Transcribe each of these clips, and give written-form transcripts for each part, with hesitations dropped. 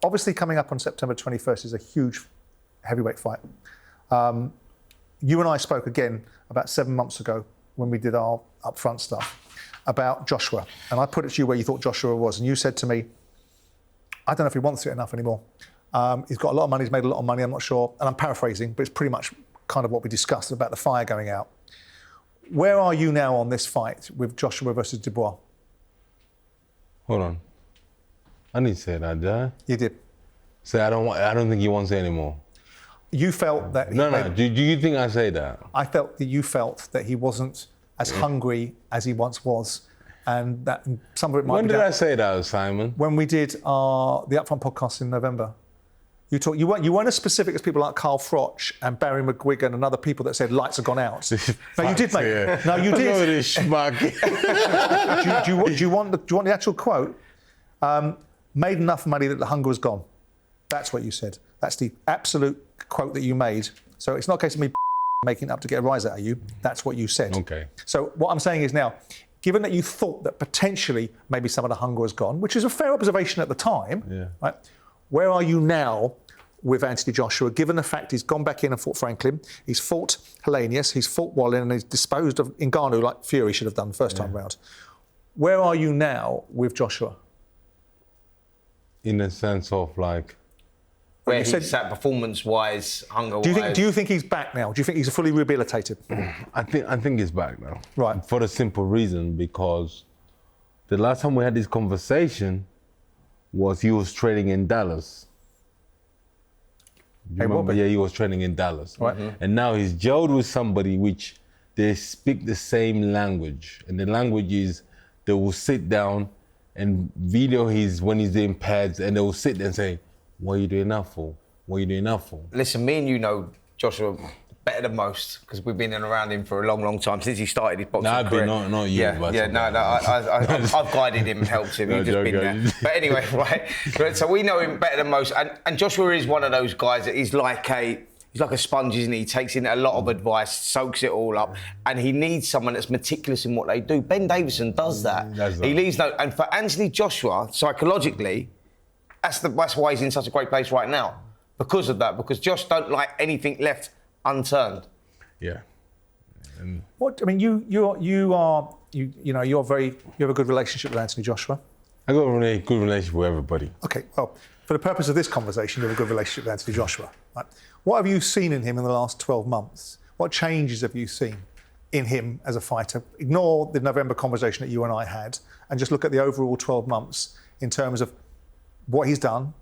obviously coming up on September 21st is a huge heavyweight fight. You and I spoke again about 7 months ago when we did our upfront stuff about Joshua. And I put it to you where you thought Joshua was. And you said to me, I don't know if he wants it enough anymore. He's got a lot of money, he's made a lot of money, I'm not sure. And I'm paraphrasing, but it's pretty much kind of what we discussed about the fire going out. Where are you now on this fight with Joshua versus Dubois? Hold on. I didn't say that, did I? You did. Say I don't think he wants it anymore. You felt that... No. Do you think I say that? I felt that you felt that he wasn't as hungry as he once was, and that some of it might When be... did I say that, Simon? When we did the Upfront podcast in November. You weren't as specific as people like Carl Froch and Barry McGuigan and other people that said lights have gone out. No, you did, mate. Yeah. No, you did. do do you want the actual quote? Made enough money that the hunger was gone. That's what you said. That's the absolute quote that you made. So it's not a case of me making it up to get a rise out of you. That's what you said. Okay. So what I'm saying is now, given that you thought that potentially maybe some of the hunger was gone, which is a fair observation at the time, right? Where are you now with Anthony Joshua, given the fact he's gone back in and fought Franklin, he's fought Hellenius, he's fought Wallin, and he's disposed of Ngannou like Fury should have done the first time round. Where are you now with Joshua? In a sense of like... Where he's at performance-wise, hunger-wise. Do you think he's back now? Do you think he's fully rehabilitated? I think he's back now. Right. For the simple reason, because the last time we had this conversation was he was training in Dallas. You remember? Yeah, he was training in Dallas. Right. And now he's gelled with somebody which they speak the same language. And the language is they will sit down and video when he's doing pads, and they will sit there and say, what are you doing that for? What are you doing that for? Listen, me and you know Joshua better than most because we've been in around him for a long, long time since he started his boxing career. Not you. I've guided him and helped him. You've just been there. But anyway, right. So we know him better than most, and Joshua is one of those guys that he's like a sponge, isn't he? He takes in a lot of advice, soaks it all up, and he needs someone that's meticulous in what they do. Ben Davison does that. He leaves no. And for Anthony Joshua, psychologically, that's why he's in such a great place right now. Because of that, because Josh don't like anything left unturned. Yeah. What I mean, you have a good relationship with Anthony Joshua. I got a really good relationship with everybody. Okay, well, for the purpose of this conversation, you have a good relationship with Anthony Joshua. Right? What have you seen in him in the last 12 months? What changes have you seen in him as a fighter? Ignore the November conversation that you and I had and just look at the overall 12 months in terms of what he's done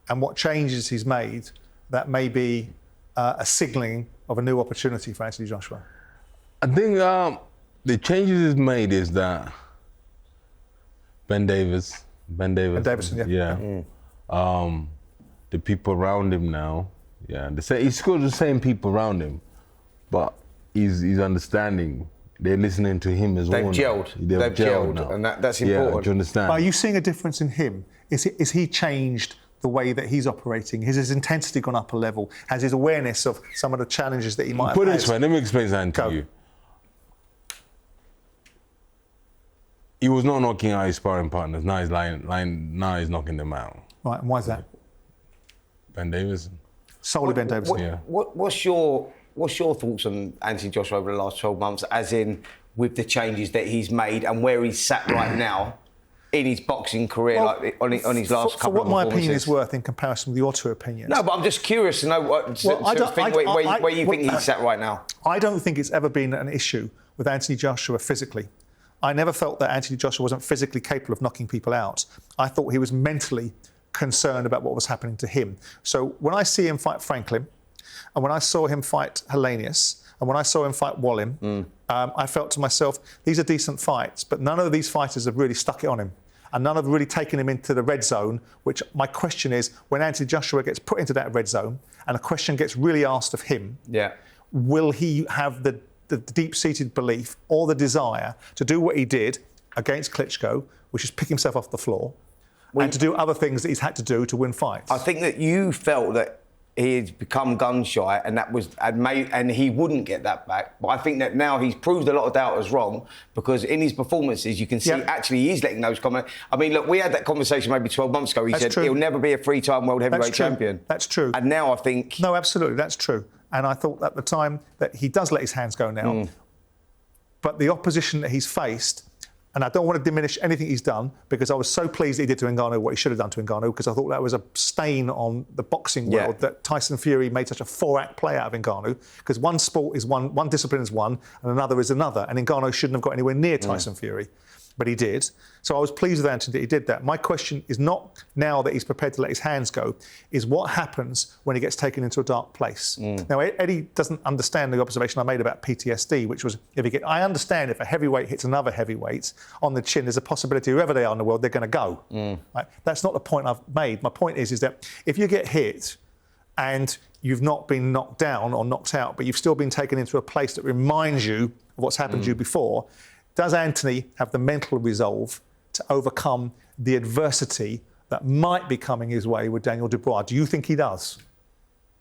and what changes he's made that may be a signalling of a new opportunity for Anthony Joshua. I think the changes he's made is that Ben Davison, yeah. The people around him now, he's still the same people around him, but he's understanding. They're listening to him as well. They've gelled now. And that's important. Yeah, do you understand? Are you seeing a difference in him? Is he changed the way that he's operating? Has his intensity gone up a level? Has his awareness of some of the challenges that he might have had? Put it this way, let me explain something to you. He was not knocking out his sparring partners. Now he's knocking them out. Right, and why is that? Ben Davison. Solely Ben Davison. Yeah. What's your thoughts on Anthony Joshua over the last 12 months, as in with the changes that he's made and where he's sat right now in his boxing career, like on his last couple of performances? For what my opinion is worth in comparison with your two opinions. No, but I'm just curious to know where you think he's sat right now. I don't think it's ever been an issue with Anthony Joshua physically. I never felt that Anthony Joshua wasn't physically capable of knocking people out. I thought he was mentally concerned about what was happening to him. So when I see him fight Franklin, and when I saw him fight Hellenius, and when I saw him fight Wallin, I felt to myself, these are decent fights, but none of these fighters have really stuck it on him. And none have really taken him into the red zone, which my question is, when Anthony Joshua gets put into that red zone, and a question gets really asked of him, will he have the deep-seated belief or the desire to do what he did against Klitschko, which is pick himself off the floor, and to do other things that he's had to do to win fights? I think that you felt that he had become gun shy, and he wouldn't get that back. But I think that now he's proved a lot of doubters wrong, because in his performances you can see actually he's letting those comments. I mean, look, we had that conversation maybe 12 months ago. He said he'll never be a 3-time world heavyweight champion. That's true. And now I think no, absolutely, that's true. And I thought at the time that he does let his hands go now, but the opposition that he's faced. And I don't want to diminish anything he's done, because I was so pleased that he did to Ngannou what he should have done to Ngannou, because I thought that was a stain on the boxing world that Tyson Fury made such a 4-act play out of Ngannou, because one sport is one discipline is one and another is another, and Ngannou shouldn't have got anywhere near Tyson Fury. But he did. So I was pleased with Anthony that he did that. My question is not now that he's prepared to let his hands go, is what happens when he gets taken into a dark place. Now, Eddie doesn't understand the observation I made about PTSD, which was, I understand if a heavyweight hits another heavyweight on the chin, there's a possibility whoever they are in the world, they're going to go. Right? That's not the point I've made. My point is that if you get hit and you've not been knocked down or knocked out, but you've still been taken into a place that reminds you of what's happened to you before, does Anthony have the mental resolve to overcome the adversity that might be coming his way with Daniel Dubois? Do you think he does?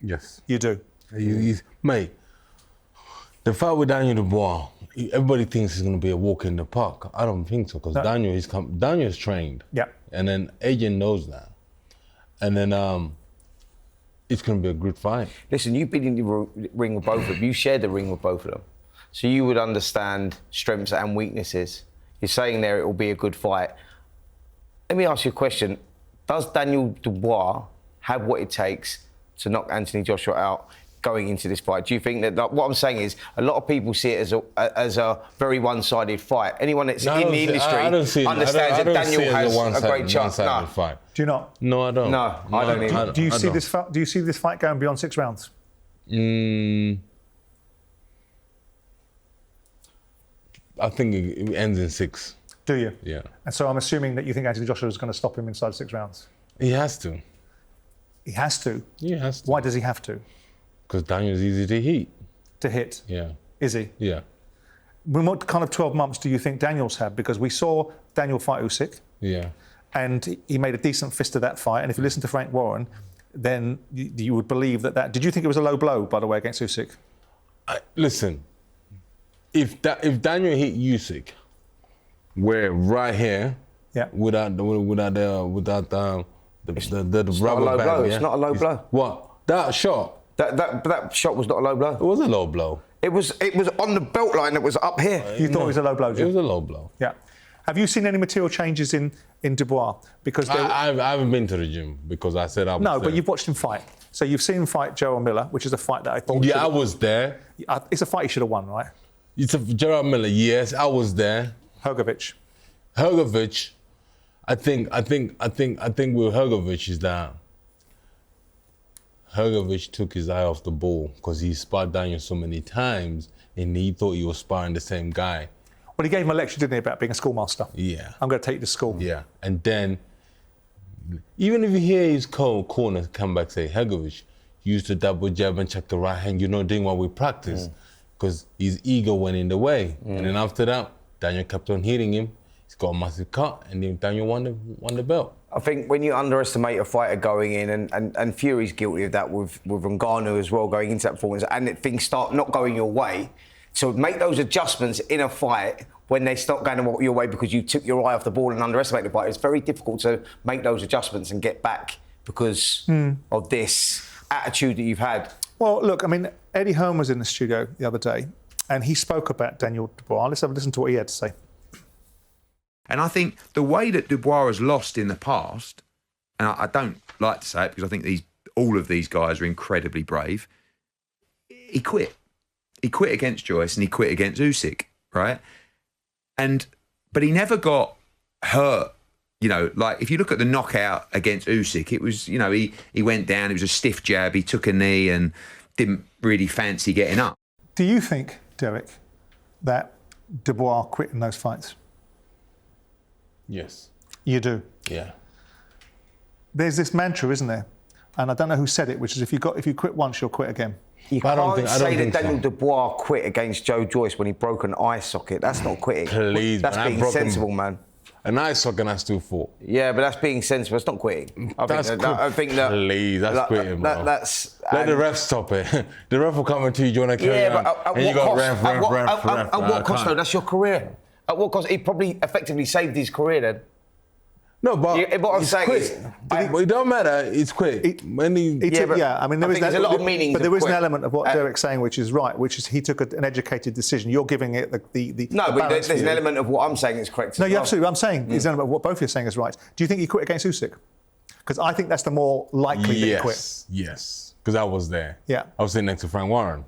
Yes. You do? Mate, the fight with Daniel Dubois, everybody thinks it's going to be a walk in the park. I don't think so, because Daniel's trained. Yeah. And then Adrian knows that. And then it's going to be a good fight. Listen, you've been in the ring with both of them. You shared the ring with both of them. So you would understand strengths and weaknesses. You're saying there it will be a good fight. Let me ask you a question. Does Daniel Dubois have what it takes to knock Anthony Joshua out going into this fight? Do you think that, what I'm saying is, a lot of people see it as a very one-sided fight. Anyone that's in the industry understands that Daniel has a great chance. No. Fight. Do you not? No, I don't. No, I don't either. Do you see this fight? Do you see this fight going beyond 6 rounds? I think it ends in 6. Do you? Yeah. And so I'm assuming that you think Anthony Joshua is going to stop him inside 6 rounds. He has to. He has to? He has to. Why does he have to? Because Daniel's easy to hit. To hit? Yeah. Is he? Yeah. What kind of 12 months do you think Daniel's had? Because we saw Daniel fight Usyk. Yeah. And he made a decent fist of that fight. And if you listen to Frank Warren, then you would believe that. Did you think it was a low blow, by the way, against Usyk? Listen, if Daniel hit Usyk, we're right here. Yeah. Without the rubber band. It's not a low blow. What? That shot. That shot was not a low blow. It was a low blow. It was on the belt line. It was up here. You thought it was a low blow, Jim? It was a low blow. Yeah. Have you seen any material changes in Dubois? Because I haven't been to the gym because I said I was No, there. but you've watched him fight. So you've seen him fight Gerald Miller, which is a fight that I thought... Yeah, I was there. It's a fight he should have won, right? It's a Gerald Miller, yes, I was there. Hrgović, I think with Hrgović is that Hrgović took his eye off the ball because he sparred Daniel so many times and he thought he was sparring the same guy. Well, he gave him a lecture, didn't he, about being a schoolmaster? Yeah. I'm going to take you to school. Yeah. And then, even if you hear his corner come back say, Hrgović used to double jab and check the right hand, doing what we practice. Because his ego went in the way. And then after that, Daniel kept on hitting him. He's got a massive cut, and then Daniel won the belt. I think when you underestimate a fighter going in, and Fury's guilty of that with Ngannou as well, going into that performance, and things start not going your way. So make those adjustments in a fight when they start going your way because you took your eye off the ball and underestimated the fight. It's very difficult to make those adjustments and get back because of this attitude that you've had. Well, look, I mean, Eddie Hearn was in the studio the other day, and he spoke about Daniel Dubois. Let's have a listen to what he had to say. And I think the way that Dubois has lost in the past, and I don't like to say it because I think all of these guys are incredibly brave, he quit. He quit against Joyce and he quit against Usyk, right? But he never got hurt. Like if you look at the knockout against Usyk, it was, he went down, it was a stiff jab, he took a knee and didn't really fancy getting up. Do you think, Derek, that Dubois quit in those fights? Yes. You do? Yeah. There's this mantra, isn't there? And I don't know who said it, which is if you quit once, you'll quit again. You can't say that Daniel Dubois quit against Joe Joyce when he broke an eye socket. That's not quitting. Please, that's being sensible, man. An eye socket, I still fought. Yeah, but that's being sensible. It's not quitting. I think that. Please, that's quitting, bro. That's Let the ref stop it. The ref will come into you, do you want to carry on? But and you go ref. At what cost, though? That's your career. At what cost? He probably effectively saved his career then. No, but what I'm it's saying quick. is, it don't matter. It's quick. I mean, there is there's a lot of meanings. But there is an quick. element of what Derek's saying, which is right, which is he took an educated decision. You're giving it the No, but balance there's an view. element of what I'm saying is correct. No, you're absolutely. I'm saying there's an element of what both you're saying is right. Do you think he quit against Usyk? Because I think that's the more likely that he quit. Yes, because I was there. Yeah. I was sitting next to Frank Warren.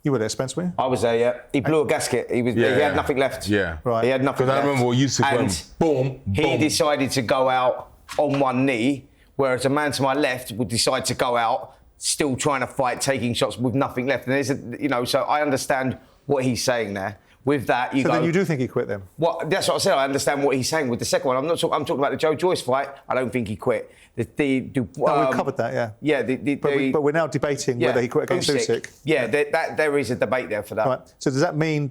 You were there, Spence, were you? I was there, yeah. He blew a gasket. He had nothing left. Yeah. Right. He had nothing Because left. I remember what Usyk went, boom, He boom. decided to go out on one knee, whereas a man to my left would decide to go out still trying to fight, taking shots with nothing left. And there's so I understand what he's saying there. With that, you So go. then you do think he quit then? Well, that's what I said. I understand what he's saying with the second one. I'm talking about the Joe Joyce fight. I don't think he quit. No, we've covered that, yeah. Yeah, But we're now debating whether he quit against Usyk. Yeah, there is a debate there for that. Right. So does that mean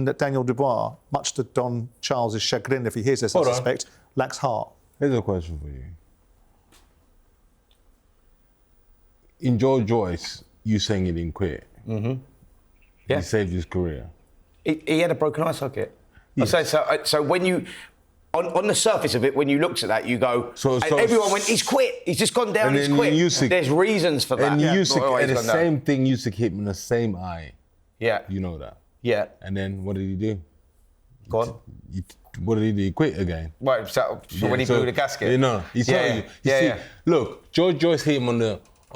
that Daniel Dubois, much to Don Charles's chagrin, if he hears this, I suspect, lacks heart? Here's a question for you. In Joe Joyce, you saying he didn't quit. Mm-hmm. Yeah. He saved his career. He had a broken eye socket. Yes. So when you, on the surface of it, when you looked at that, you go, and everyone went, he's quit. He's just gone down, he's quit. Usyk, there's reasons for that. And Usyk, and the same thing, Usyk hit him in the same eye. Yeah. You know that. Yeah. And then what did he do? Go on. What did he do? He quit again. Right, so when he blew the gasket. You know, you see, look, Joe Joyce hit him on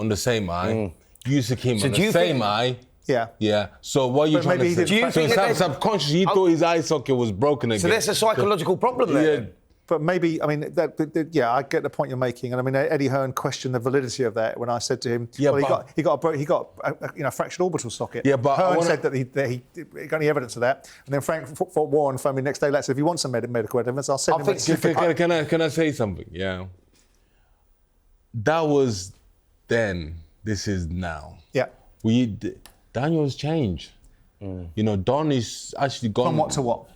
the same eye. Usyk hit him on the same eye. Yeah. Yeah. So what are you trying to say? Do you think subconsciously he thought his eye socket was broken again. So there's a psychological problem there. Yeah. But maybe, I mean, I get the point you're making, and I mean, Eddie Hearn questioned the validity of that when I said to him, he got a fractured orbital socket. Yeah, but Hearn said that he got any evidence of that, and then Frank Warren phoned me the next day. Said, if you want some medical evidence, I'll send him. Can I say something? Yeah. That was then. This is now. Yeah. Daniel's changed. You know, Don is actually gone. From what to what?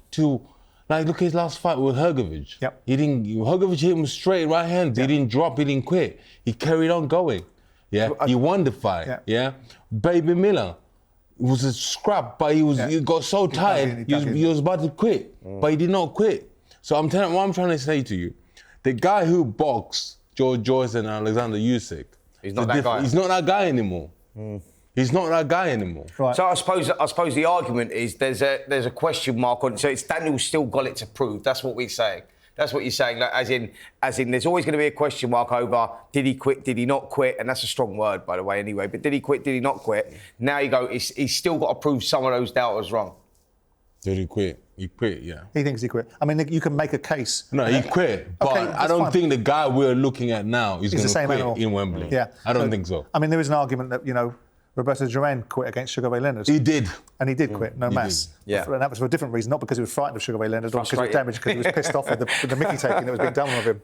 Like, look at his last fight with Hrgović. Yep. Hrgović hit him straight right hand. He didn't drop, he didn't quit. He carried on going. Yeah. He won the fight. Yeah. Baby Miller. It was a scrap, but he got so tired, he was about to quit. But he did not quit. So what I'm trying to say to you, the guy who boxed George Joyce and Alexander Usyk, he's not that guy. He's not that guy anymore. He's not that guy anymore. Right. So I suppose the argument is there's a question mark on it. So it's Daniel's still got it to prove. That's what we're saying. That's what you're saying. Like, as in, there's always going to be a question mark over did he quit, did he not quit, and that's a strong word, by the way, anyway. But did he quit, did he not quit? Now you go, he's still got to prove some of those doubters wrong. Did he quit? He quit, yeah. He thinks he quit. I mean, you can make a case. No, he quit. But I don't think the guy we're looking at now is going to quit in Wembley. Yeah. I don't think so. I mean, there is an argument that, Roberto Duran quit against Sugar Ray Leonard. He did. And he did quit, no mass. Yeah. And that was for a different reason, not because he was frightened of Sugar Ray Leonard or because he was damaged, because he was pissed off with the Mickey taking that was being done with him.